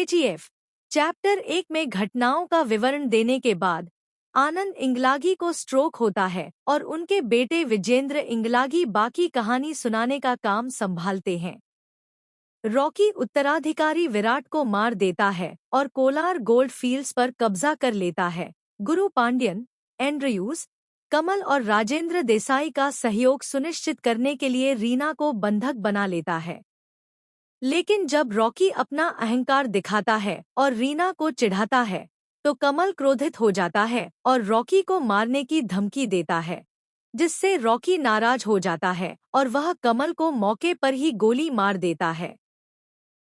KGF chapter 1 में घटनाओं का विवरण देने के बाद आनंद इंगलागी को स्ट्रोक होता है और उनके बेटे विजेंद्र इंगलागी बाकी कहानी सुनाने का काम संभालते हैं। रॉकी उत्तराधिकारी विराट को मार देता है और कोलार गोल्ड फील्ड्स पर कब्जा कर लेता है। गुरु पांड्यन, एंड्रयूज, कमल और राजेंद्र देसाई का सहयोग सुनिश्चित करने के लिए रीना को बंधक बना लेता है। लेकिन जब रॉकी अपना अहंकार दिखाता है और रीना को चिढ़ाता है तो कमल क्रोधित हो जाता है और रॉकी को मारने की धमकी देता है, जिससे रॉकी नाराज हो जाता है और वह कमल को मौके पर ही गोली मार देता है।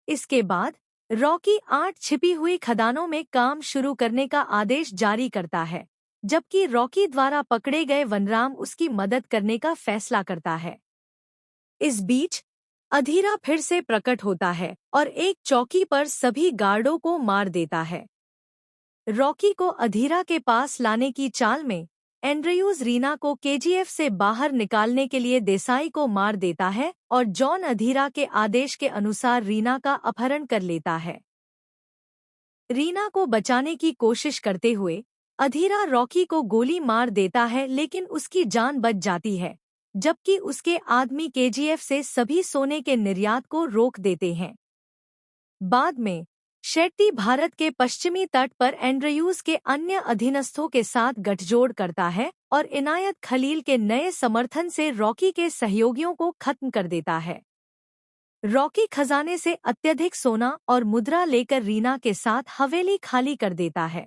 इसके बाद रॉकी 8 छिपी हुई खदानों में काम शुरू करने का आदेश जारी करता है, जबकि रॉकी द्वारा पकड़े गए वनराम उसकी मदद करने का फैसला करता है। इस बीच अधीरा फिर से प्रकट होता है और एक चौकी पर सभी गार्डों को मार देता है। रॉकी को अधीरा के पास लाने की चाल में एंड्रयूज रीना को केजीएफ से बाहर निकालने के लिए देसाई को मार देता है और जॉन अधीरा के आदेश के अनुसार रीना का अपहरण कर लेता है। रीना को बचाने की कोशिश करते हुए अधीरा रॉकी को गोली मार देता है, लेकिन उसकी जान बच जाती है, जबकि उसके आदमी केजीएफ से सभी सोने के निर्यात को रोक देते हैं। बाद में शेट्टी भारत के पश्चिमी तट पर एंड्रयूज के अन्य अधीनस्थों के साथ गठजोड़ करता है और इनायत खलील के नए समर्थन से रॉकी के सहयोगियों को खत्म कर देता है। रॉकी खजाने से अत्यधिक सोना और मुद्रा लेकर रीना के साथ हवेली खाली कर देता है,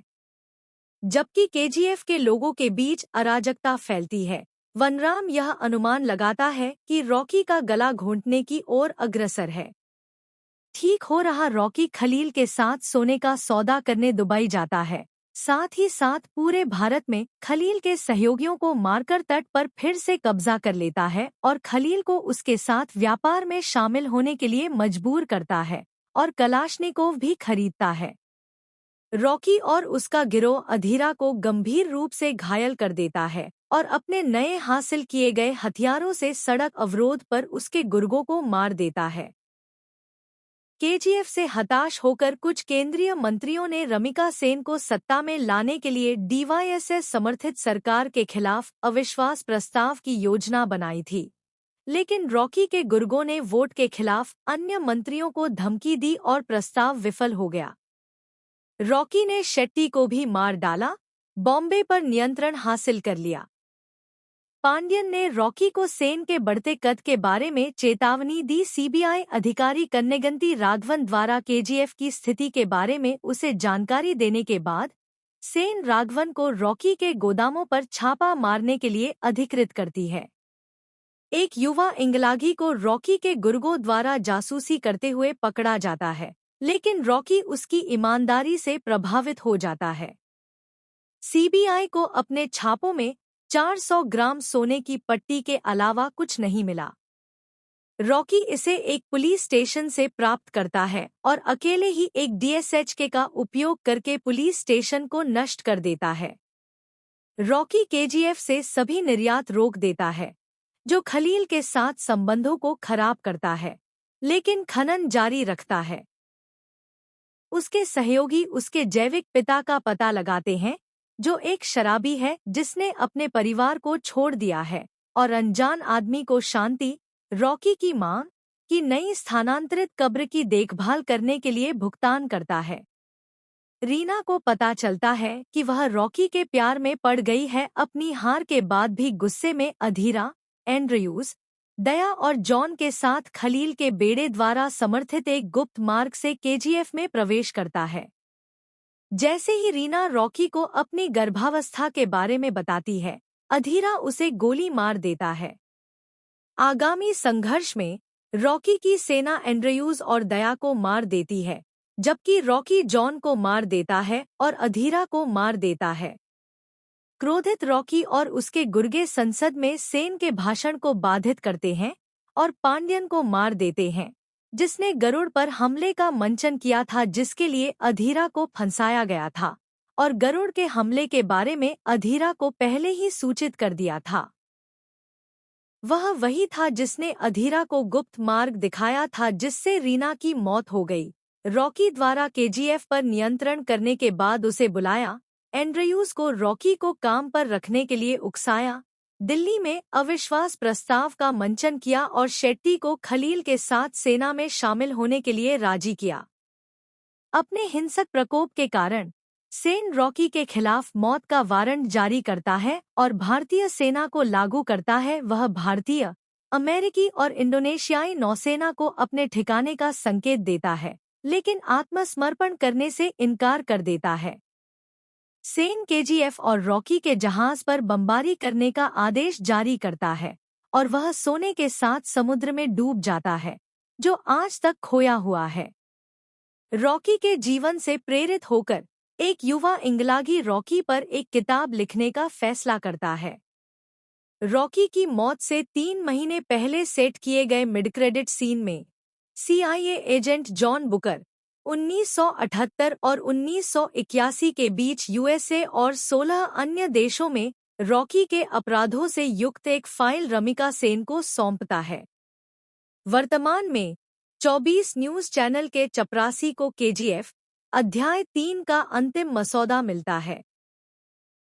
जबकि केजीएफ के लोगों के बीच अराजकता फैलती है। वनराम यह अनुमान लगाता है कि रॉकी का गला घोंटने की ओर अग्रसर है। ठीक हो रहा रॉकी खलील के साथ सोने का सौदा करने दुबई जाता है, साथ ही साथ पूरे भारत में खलील के सहयोगियों को मारकर तट पर फिर से कब्जा कर लेता है और खलील को उसके साथ व्यापार में शामिल होने के लिए मजबूर करता है और कलाशनिकोव भी खरीदता है। रॉकी और उसका गिरोह अधीरा को गंभीर रूप से घायल कर देता है और अपने नए हासिल किए गए हथियारों से सड़क अवरोध पर उसके गुर्गों को मार देता है। केजीएफ से हताश होकर कुछ केंद्रीय मंत्रियों ने रमिका सेन को सत्ता में लाने के लिए डीवाईएसएस समर्थित सरकार के खिलाफ अविश्वास प्रस्ताव की योजना बनाई थी, लेकिन रॉकी के गुर्गों ने वोट के खिलाफ अन्य मंत्रियों को धमकी दी और प्रस्ताव विफल हो गया। रॉकी ने शेट्टी को भी मार डाला, बॉम्बे पर नियंत्रण हासिल कर लिया। पांड्यन ने रॉकी को सेन के बढ़ते कद के बारे में चेतावनी दी। सीबीआई अधिकारी कन्नेगंती राघवन द्वारा केजीएफ की स्थिति के बारे में उसे जानकारी देने के बाद सेन राघवन को रॉकी के गोदामों पर छापा मारने के लिए अधिकृत करती है। एक युवा इंगलागी को रॉकी के गुर्गों द्वारा जासूसी करते हुए पकड़ा जाता है, लेकिन रॉकी उसकी ईमानदारी से प्रभावित हो जाता है। सीबीआई को अपने छापों में 400 ग्राम सोने की पट्टी के अलावा कुछ नहीं मिला। रॉकी इसे एक पुलिस स्टेशन से प्राप्त करता है और अकेले ही एक डीएसएचके का उपयोग करके पुलिस स्टेशन को नष्ट कर देता है। रॉकी केजीएफ से सभी निर्यात रोक देता है, जो खलील के साथ संबंधों को खराब करता है, लेकिन खनन जारी रखता है। उसके सहयोगी उसके जैविक पिता का पता लगाते हैं, जो एक शराबी है जिसने अपने परिवार को छोड़ दिया है, और अनजान आदमी को शांति, रॉकी की मां की नई स्थानांतरित कब्र की देखभाल करने के लिए भुगतान करता है। रीना को पता चलता है कि वह रॉकी के प्यार में पड़ गई है। अपनी हार के बाद भी गुस्से में अधीरा, एंड्रयूज, दया और जॉन के साथ खलील के बेड़े द्वारा समर्थित एक गुप्त मार्ग से केजीएफ में प्रवेश करता है। जैसे ही रीना रॉकी को अपनी गर्भावस्था के बारे में बताती है, अधीरा उसे गोली मार देता है। आगामी संघर्ष में रॉकी की सेना एंड्रयूज और दया को मार देती है, जबकि रॉकी जॉन को मार देता है और अधीरा को मार देता है। क्रोधित रॉकी और उसके गुर्गे संसद में सेन के भाषण को बाधित करते हैं और पांड्यन को मार देते हैं, जिसने गरुड़ पर हमले का मंचन किया था, जिसके लिए अधीरा को फंसाया गया था और गरुड़ के हमले के बारे में अधीरा को पहले ही सूचित कर दिया था। वह वही था जिसने अधीरा को गुप्त मार्ग दिखाया था जिससे रीना की मौत हो गई। रॉकी द्वारा केजीएफ पर नियंत्रण करने के बाद उसे बुलाया। एंड्रयूज को रॉकी को काम पर रखने के लिए उकसाया। दिल्ली में अविश्वास प्रस्ताव का मंचन किया और शेट्टी को खलील के साथ सेना में शामिल होने के लिए राजी किया। अपने हिंसक प्रकोप के कारण सेन रॉकी के खिलाफ मौत का वारंट जारी करता है और भारतीय सेना को लागू करता है। वह भारतीय, अमेरिकी और इंडोनेशियाई नौसेना को अपने ठिकाने का संकेत देता है, लेकिन आत्मसमर्पण करने से इनकार कर देता है। सेन केजीएफ और रॉकी के जहाज पर बमबारी करने का आदेश जारी करता है और वह सोने के साथ समुद्र में डूब जाता है, जो आज तक खोया हुआ है। रॉकी के जीवन से प्रेरित होकर एक युवा इंगलागी रॉकी पर एक किताब लिखने का फैसला करता है। रॉकी की मौत से 3 महीने पहले सेट किए गए मिड क्रेडिट सीन में CIA एजेंट जॉन बुकर 1978 और 1981 के बीच USA और 16 अन्य देशों में रॉकी के अपराधों से युक्त एक फाइल रमिका सेन को सौंपता है। वर्तमान में 24 न्यूज़ चैनल के चपरासी को KGF अध्याय 3 का अंतिम मसौदा मिलता है।